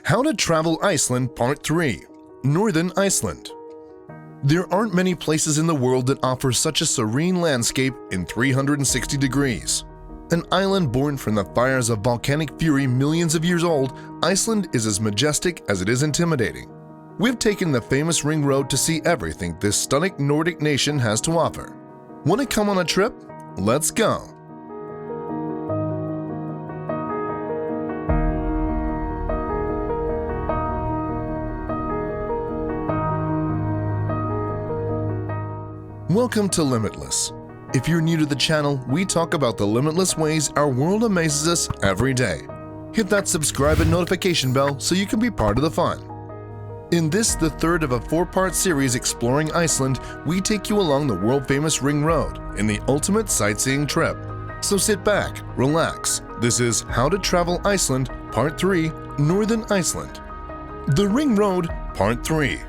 How to Travel Iceland Part 3 – Northern Iceland. There aren't many places in the world that offer such a serene landscape in 360 degrees. An island born from the fires of volcanic fury millions of years old, Iceland is as majestic as it is intimidating. We've taken the famous ring road to see everything this stunning Nordic nation has to offer. Want to come on a trip? Let's go! Welcome to Limitless. If you're new to the channel, we talk about the limitless ways our world amazes us every day. Hit that subscribe and notification bell so you can be part of the fun. In this, the third of a 4-part series exploring Iceland, we take you along the world-famous Ring Road in the ultimate sightseeing trip. So sit back, relax. This is How to Travel Iceland Part 3 – Northern Iceland. The Ring Road Part 3.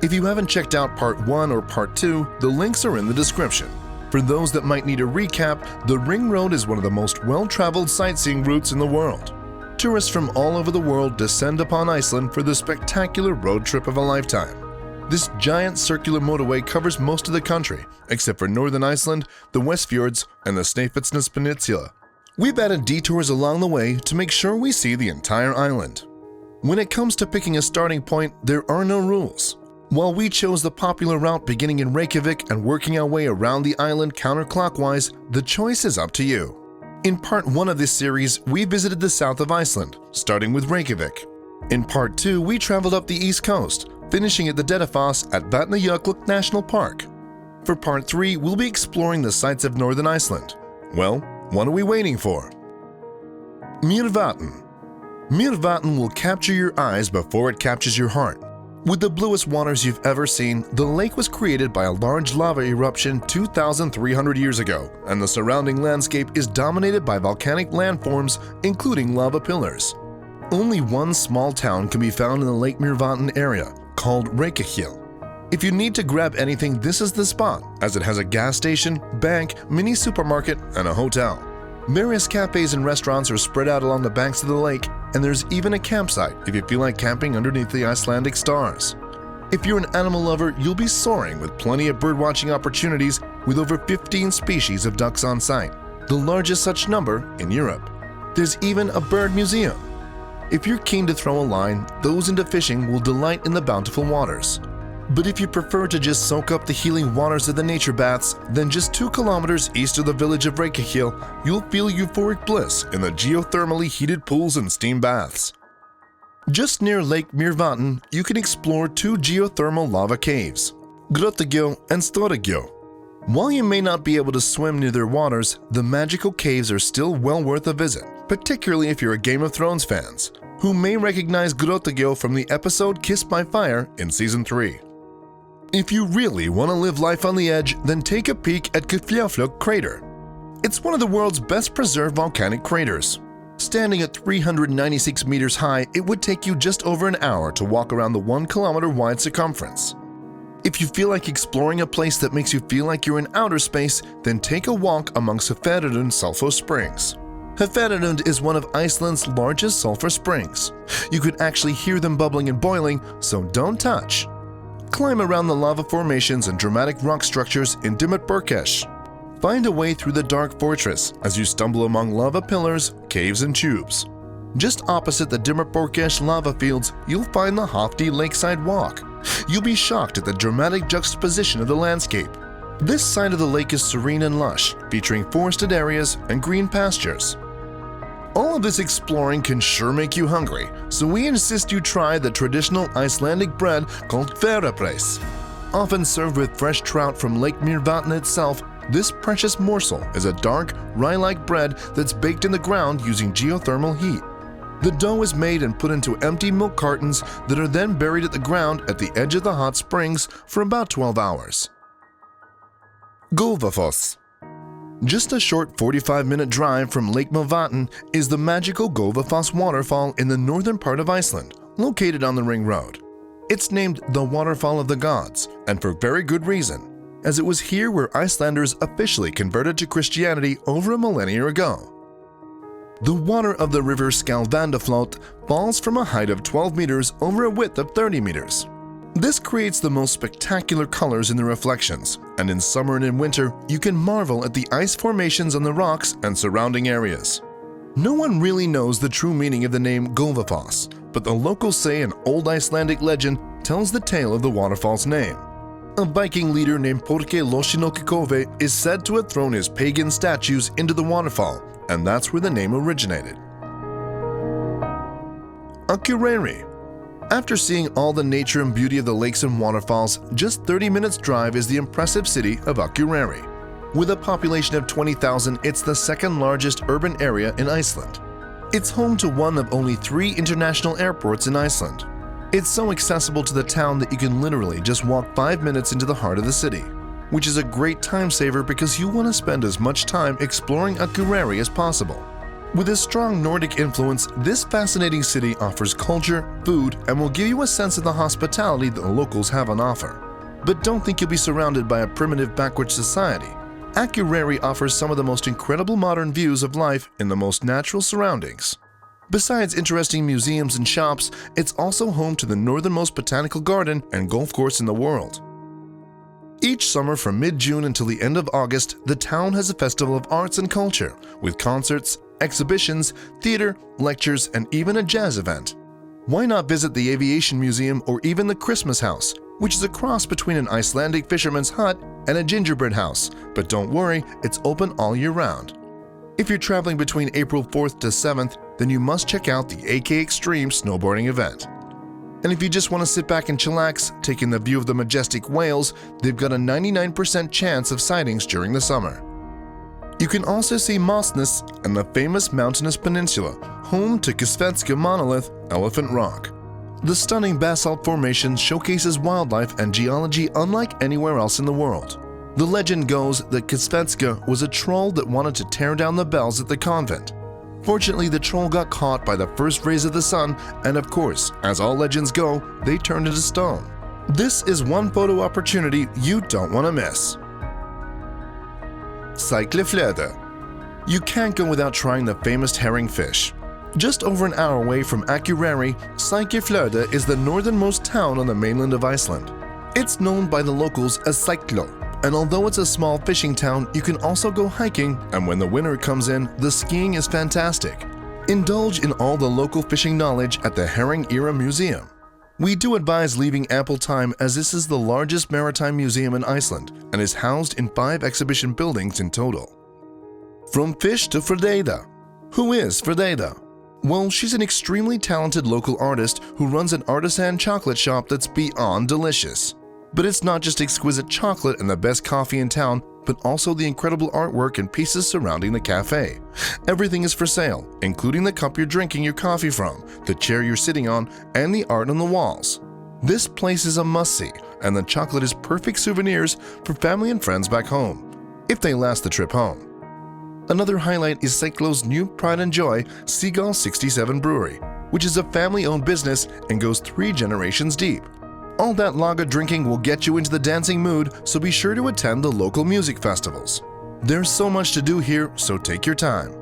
If you haven't checked out Part 1 or Part 2, the links are in the description. For those that might need a recap, the Ring Road is one of the most well-traveled sightseeing routes in the world. Tourists from all over the world descend upon Iceland for the spectacular road trip of a lifetime. This giant circular motorway covers most of the country, except for northern Iceland, the Westfjords, and the Snæfellsnes Peninsula. We've added detours along the way to make sure we see the entire island. When it comes to picking a starting point, there are no rules. While we chose the popular route beginning in Reykjavik and working our way around the island counterclockwise, the choice is up to you. In Part 1 of this series, we visited the south of Iceland, starting with Reykjavik. In Part 2, we traveled up the east coast, finishing at the GOÐAFOSS at Vatnajökull National Park. For Part 3, we'll be exploring the sights of northern Iceland. Well, what are we waiting for? MÝVATN. MÝVATN will capture your eyes before it captures your heart. With the bluest waters you've ever seen, the lake was created by a large lava eruption 2,300 years ago, and the surrounding landscape is dominated by volcanic landforms, including lava pillars. Only one small town can be found in the Lake MÝVATN area, called Reykjavik. If you need to grab anything, this is the spot, as it has a gas station, bank, mini supermarket, and a hotel. Various cafes and restaurants are spread out along the banks of the lake, and there's even a campsite if you feel like camping underneath the Icelandic stars. If you're an animal lover, you'll be soaring with plenty of birdwatching opportunities with over 15 species of ducks on site, the largest such number in Europe. There's even a bird museum. If you're keen to throw a line, those into fishing will delight in the bountiful waters. But if you prefer to just soak up the healing waters of the nature baths, then just 2 kilometers east of the village of Reykjavik, you'll feel euphoric bliss in the geothermally heated pools and steam baths. Just near Lake MÝVATN, you can explore 2 geothermal lava caves, Grotagil and Storagil. While you may not be able to swim near their waters, the magical caves are still well worth a visit, particularly if you're a Game of Thrones fans, who may recognize Grotagil from the episode Kissed by Fire in Season 3. If you really want to live life on the edge, then take a peek at Gufafljót crater. It's one of the world's best preserved volcanic craters. Standing at 396 meters high, it would take you just over an hour to walk around the 1 kilometer wide circumference. If you feel like exploring a place that makes you feel like you're in outer space, then take a walk among Haferdalur sulfur springs. Haferdalur is one of Iceland's largest sulfur springs. You could actually hear them bubbling and boiling, so don't touch. Climb around the lava formations and dramatic rock structures in Dimmuborgir. Find a way through the dark fortress as you stumble among lava pillars, caves, and tubes. Just opposite the Dimmuborgir lava fields, you'll find the Hofti Lakeside Walk. You'll be shocked at the dramatic juxtaposition of the landscape. This side of the lake is serene and lush, featuring forested areas and green pastures. All of this exploring can sure make you hungry, so we insist you try the traditional Icelandic bread called hverabreis. Often served with fresh trout from Lake MýVATN itself, this precious morsel is a dark, rye-like bread that's baked in the ground using geothermal heat. The dough is made and put into empty milk cartons that are then buried at the ground at the edge of the hot springs for about 12 hours. GOÐAFOSS. Just a short 45-minute drive from Lake MýVATN is the magical GOÐAFOSS waterfall in the northern part of Iceland, located on the Ring Road. It's named the Waterfall of the Gods, and for very good reason, as it was here where Icelanders officially converted to Christianity over a millennia ago. The water of the river Skjaldvanndaflot falls from a height of 12 meters over a width of 30 meters. This creates the most spectacular colors in the reflections, and in summer and in winter, you can marvel at the ice formations on the rocks and surrounding areas. No one really knows the true meaning of the name GOÐAFOSS, but the locals say an old Icelandic legend tells the tale of the waterfall's name. A Viking leader named Porke Loshinokikove is said to have thrown his pagan statues into the waterfall, and that's where the name originated. AKUREYRI. After seeing all the nature and beauty of the lakes and waterfalls, just 30 minutes drive is the impressive city of AKUREYRI. With a population of 20,000, it's the second largest urban area in Iceland. It's home to one of only 3 international airports in Iceland. It's so accessible to the town that you can literally just walk 5 minutes into the heart of the city, which is a great time saver because you want to spend as much time exploring AKUREYRI as possible. With a strong Nordic influence, this fascinating city offers culture, food, and will give you a sense of the hospitality that the locals have on offer. But don't think you'll be surrounded by a primitive backward society. AKUREYRI offers some of the most incredible modern views of life in the most natural surroundings. Besides interesting museums and shops, it's also home to the northernmost botanical garden and golf course in the world. Each summer from mid-June until the end of August, the town has a festival of arts and culture, with concerts, exhibitions, theater, lectures, and even a jazz event. Why not visit the Aviation Museum or even the Christmas House, which is a cross between an Icelandic fisherman's hut and a gingerbread house, but don't worry, it's open all year round. If you're traveling between April 4th to 7th, then you must check out the AK Extreme snowboarding event. And if you just want to sit back and chillax, taking the view of the majestic whales, they've got a 99% chance of sightings during the summer. You can also see Mosnes and the famous mountainous peninsula, home to Kvísvetsku monolith, Elephant Rock. The stunning basalt formation showcases wildlife and geology unlike anywhere else in the world. The legend goes that Kvísvetsku was a troll that wanted to tear down the bells at the convent. Fortunately, the troll got caught by the first rays of the sun, and of course, as all legends go, they turned into stone. This is one photo opportunity you don't want to miss. SIGLUFJÖRDUR. You can't go without trying the famous herring fish. Just over an hour away from AKUREYRI, SIGLUFJÖRDUR is the northernmost town on the mainland of Iceland. It's known by the locals as Cyclo, and although it's a small fishing town, you can also go hiking, and when the winter comes in, the skiing is fantastic. Indulge in all the local fishing knowledge at the Herring Era Museum. We do advise leaving ample time as this is the largest maritime museum in Iceland and is housed in 5 exhibition buildings in total. From fish to Friðeyja. Who is Friðeyja? Well, she's an extremely talented local artist who runs an artisan chocolate shop that's beyond delicious. But it's not just exquisite chocolate and the best coffee in town, but also the incredible artwork and pieces surrounding the cafe. Everything is for sale, including the cup you're drinking your coffee from, the chair you're sitting on, and the art on the walls. This place is a must-see, and the chocolate is perfect souvenirs for family and friends back home, if they last the trip home. Another highlight is Cyclo's new pride and joy, Seagull 67 Brewery, which is a family-owned business and goes 3 generations deep. All that lager drinking will get you into the dancing mood, so be sure to attend the local music festivals. There's so much to do here, so take your time.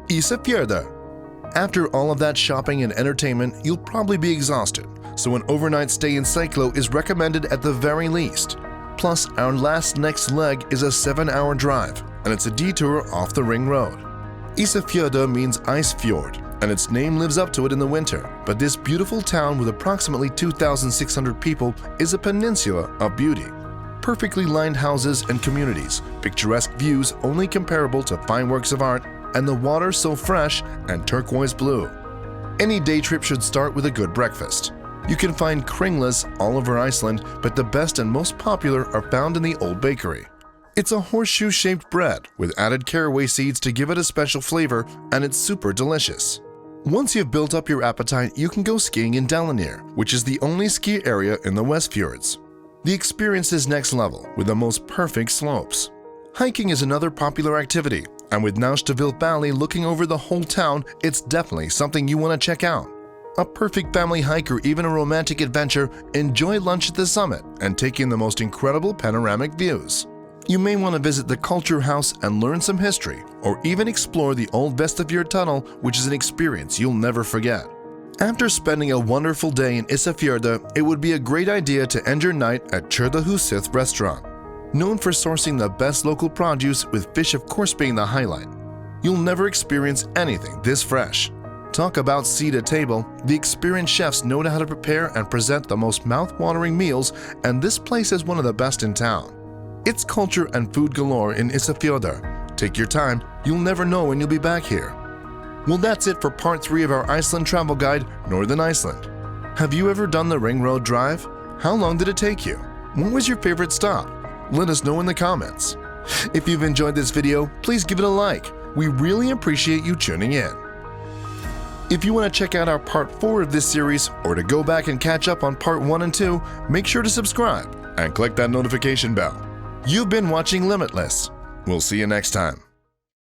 ISAFJORDUR. After all of that shopping and entertainment, you'll probably be exhausted, so an overnight stay in Cyclo is recommended at the very least. Plus, our next leg is a 7-hour drive, and it's a detour off the ring road. ISAFJORDUR means ice fjord, and its name lives up to it in the winter, but this beautiful town with approximately 2,600 people is a peninsula of beauty. Perfectly lined houses and communities, picturesque views only comparable to fine works of art, and the water so fresh and turquoise blue. Any day trip should start with a good breakfast. You can find kringlas all over Iceland, but the best and most popular are found in the Old Bakery. It's a horseshoe-shaped bread with added caraway seeds to give it a special flavor, and it's super delicious. Once you've built up your appetite, you can go skiing in Dalanir, which is the only ski area in the Westfjords. The experience is next level, with the most perfect slopes. Hiking is another popular activity, and with Naustafjord Valley looking over the whole town, it's definitely something you want to check out. A perfect family hike or even a romantic adventure, enjoy lunch at the summit and take in the most incredible panoramic views. You may want to visit the Culture House and learn some history, or even explore the old Vestafjord Tunnel, which is an experience you'll never forget. After spending a wonderful day in ISAFJORDUR, it would be a great idea to end your night at Kjødahuseth restaurant. Known for sourcing the best local produce, with fish of course being the highlight. You'll never experience anything this fresh. Talk about seat at table, the experienced chefs know how to prepare and present the most mouth-watering meals, and this place is one of the best in town. It's culture and food galore in ISAFJORDUR. Take your time, you'll never know when you'll be back here. Well, that's it for part 3 of our Iceland travel guide, Northern Iceland. Have you ever done the Ring Road Drive? How long did it take you? What was your favorite stop? Let us know in the comments. If you've enjoyed this video, please give it a like. We really appreciate you tuning in. If you want to check out our part 4 of this series, or to go back and catch up on part 1 and 2, make sure to subscribe and click that notification bell. You've been watching Limitless. We'll see you next time.